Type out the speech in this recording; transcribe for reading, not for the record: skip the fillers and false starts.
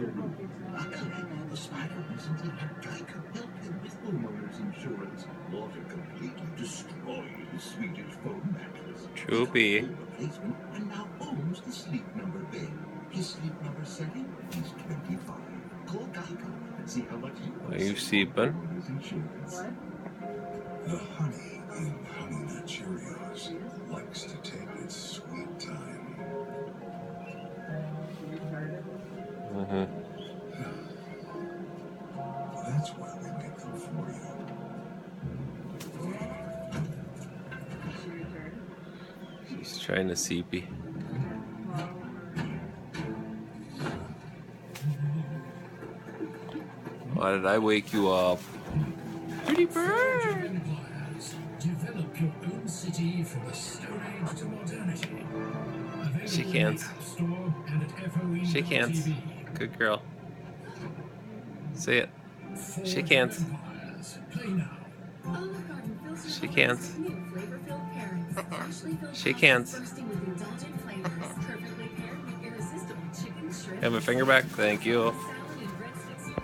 Luckily, the spider recently had Geico help him with homeowner's insurance. Water completely destroyed his Swedish foam mattress. Choopy. He got a full replacement and now owns the Sleep Number bed. His Sleep Number setting is 25. Call Geico and see how much Are you sleeping? homeowner's insurance. The honey in Honey Nut Cheerios likes to take its sweet time. That's why we make them for you. She's trying to CP. Why did I wake you up? Pretty bird! Develop your own city from the Stone Age to modernity. She can't. She can't. TV. Good girl. Say it. She can't. Play now. She can't. She can't. Have a finger back? Thank you.